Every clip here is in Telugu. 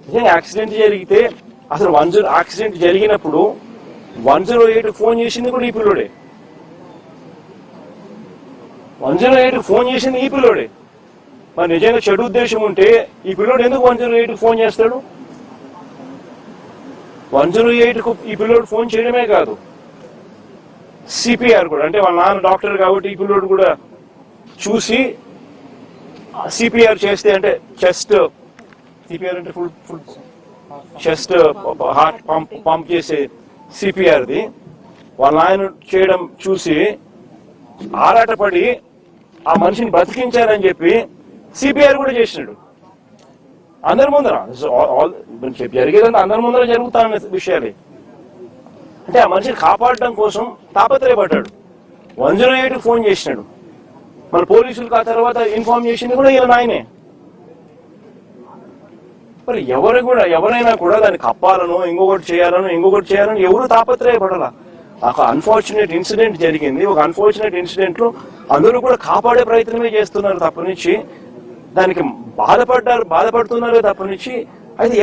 నిజంగా యాక్సిడెంట్ జరిగితే అసలు యాక్సిడెంట్ జరిగినప్పుడు 108 ఫోన్ చేసింది కూడా ఈ పిల్లోడే. 108 ఫోన్ చేసింది ఈ పిల్లోడే. మరి నిజంగా చెడు ఉద్దేశం ఉంటే ఈ పిల్లోడు ఎందుకు 108 ఫోన్ చేస్తాడు? 108కు ఈ పిల్లోడు ఫోన్ చేయడమే కాదు, సిపిఆర్ కూడా, అంటే వాళ్ళ నాన్న డాక్టర్ కాబట్టి ఈ పిల్లోడు కూడా చూసి సిపిఆర్ చేస్తే, అంటే చెస్ట్ సిపిఆర్ అంటే ఫుల్ చెస్ట్ హార్ట్ పంప్ చేసే సిపిఆర్ది వాళ్ళ నాయన చేయడం చూసి ఆరాటపడి ఆ మనిషిని బతికించాలని చెప్పి సిపిఆర్ కూడా చేసినాడు అందరి ముందర. జరిగేదంతా అందరి ముందర జరుగుతాన్న విషయాలే. అంటే ఆ మనిషిని కాపాడడం కోసం తాపత్రయపడ్డాడు. 108 ఫోన్ చేసినాడు. మన పోలీసులకు ఆ తర్వాత ఇన్ఫార్మ్ చేసింది కూడా ఈయన నాయనే. మరి ఎవరైనా కూడా దాన్ని కప్పాలనో ఇంకొకటి చేయాలనో ఎవరు తాపత్రయపడాల. ఒక అన్ఫార్చునేట్ ఇన్సిడెంట్ జరిగింది. ఒక అన్ఫార్చునేట్ ఇన్సిడెంట్ లో అందరూ కూడా కాపాడే ప్రయత్నమే చేస్తున్నారు తప్పనిచ్చి, దానికి బాధపడుతున్నారు తప్పనిచ్చి, అయితే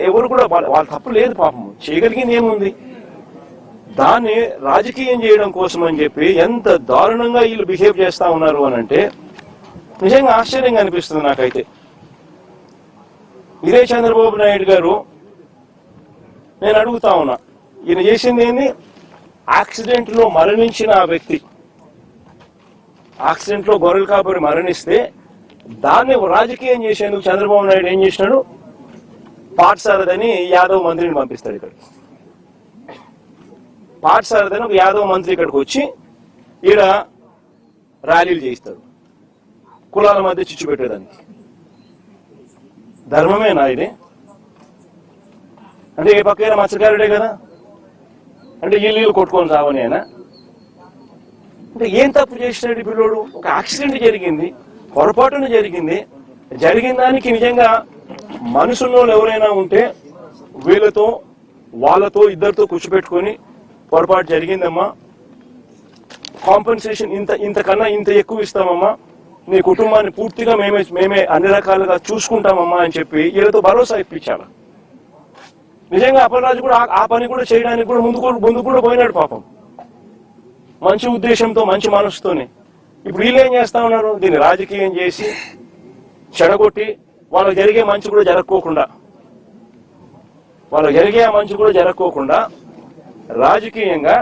ఎవరు కూడా వాళ్ళ తప్పు లేదు, పాపం చేయగలిగింది ఏముంది. దాన్ని రాజకీయం చేయడం కోసం అని చెప్పి ఎంత దారుణంగా వీళ్ళు బిహేవ్ చేస్తా ఉన్నారు అని అంటే నిజంగా ఆశ్చర్యంగా అనిపిస్తుంది నాకైతే. ఇదే చంద్రబాబు నాయుడు గారు, నేను అడుగుతా ఉన్నా, ఈయన చేసింది ఏంది? యాక్సిడెంట్ లో మరణించిన ఆ వ్యక్తి, యాక్సిడెంట్ లో గొర్రెలు కాపరి మరణిస్తే దాన్ని రాజకీయం చేసేందుకు చంద్రబాబు నాయుడు ఏం చేసినాడు? పాఠశాలదని యాదవ్ మంత్రిని పంపిస్తాడు ఇక్కడికి. పాఠశాలదని ఒక యాదవ్ మంత్రి ఇక్కడికి వచ్చి ఈడ ర్యాలీలు చేయిస్తాడు కులాల మధ్య చిచ్చు పెట్టేదానికి. ధర్మమేనా ఇది? అంటే ఏ పక్కైనా మత్స్యకారుడే కదా, అంటే ఇల్లు కొట్టుకొని రావని అయినా. అంటే ఏం తప్పు చేసినాడు ఈ పిల్లోడు? ఒక యాక్సిడెంట్ జరిగింది, పొరపాటున జరిగింది. జరిగిన దానికి నిజంగా మనుషుల్లో ఎవరైనా ఉంటే వాళ్ళతో ఇద్దరితో కూర్చోబెట్టుకొని పొరపాటు జరిగిందమ్మా, కాంపెన్సేషన్ ఇంతకన్నా ఇంత ఎక్కువ ఇస్తామమ్మా, నీ కుటుంబాన్ని పూర్తిగా మేమే అన్ని రకాలుగా చూసుకుంటామమ్మా అని చెప్పి వీళ్ళతో భరోసా ఇప్పించాలి. నిజంగా అప్పలరాజు కూడా ఆ పని కూడా చేయడానికి కూడా ముందు కూడా పోయినాడు పాపం, మంచి ఉద్దేశంతో మంచి మనసుతోనే. ఇప్పుడు వీళ్ళు ఏం చేస్తా ఉన్నారు? దీన్ని రాజకీయం చేసి చెడగొట్టి వాళ్ళకి జరిగే మంచి కూడా జరగకోకుండా రాజకీయంగా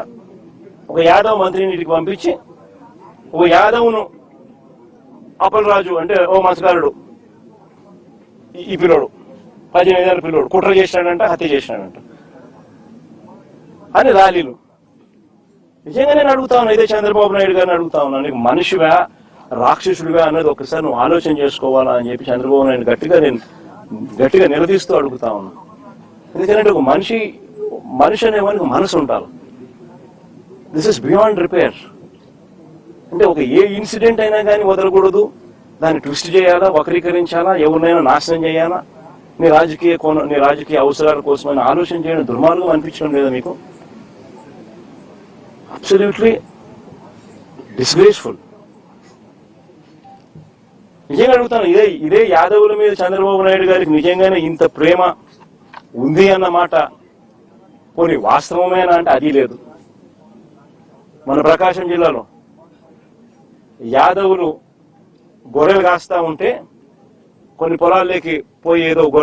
ఒక యాదవ్ మంత్రిని ఇంటికి పంపించి ఒక యాదవ్ను అప్పలరాజు అంటే ఓ మత్స్యకారుడు ఈ పిల్లోడు 18 ఏళ్ళ పిల్లోడు కుట్ర చేసినాడంట, హత్య చేసినాడంట అని ర్యాలీలు. నిజంగా నేను అడుగుతా ఉన్నా, ఇదే చంద్రబాబు నాయుడు గారిని అడుగుతా ఉన్నా, నీకు మనిషివా రాక్షసుడిగా అన్నది ఒకసారి నువ్వు ఆలోచన చేసుకోవాలా అని చెప్పి చంద్రబాబు నాయుడు గట్టిగా నిలదీస్తూ అడుగుతా ఉన్నా. ఎందుకంటే ఒక మనిషి అనేవానికి మనసు ఉండాలి. This is beyond repair. అంటే ఒక ఏ ఇన్సిడెంట్ అయినా కానీ వదలకూడదు, దాన్ని ట్విస్ట్ చేయాలా, వక్రీకరించాలా, ఎవరినైనా నాశనం చేయాలా, నీ రాజకీయ అవసరాల కోసమైనా ఆలోచన చేయడం దుర్మార్గం అనిపించడం లేదా మీకు? Absolutely disgraceful. నిజంగా అడుగుతాను, ఇదే యాదవుల మీద చంద్రబాబు నాయుడు గారికి నిజంగానే ఇంత ప్రేమ ఉంది అన్నమాట పోనీ వాస్తవమేనా అంటే అది లేదు. మన ప్రకాశం జిల్లాలో యాదవులు గొర్రెలు కాస్తా ఉంటే కొన్ని పొలాల్లోకి పోయి ఏదో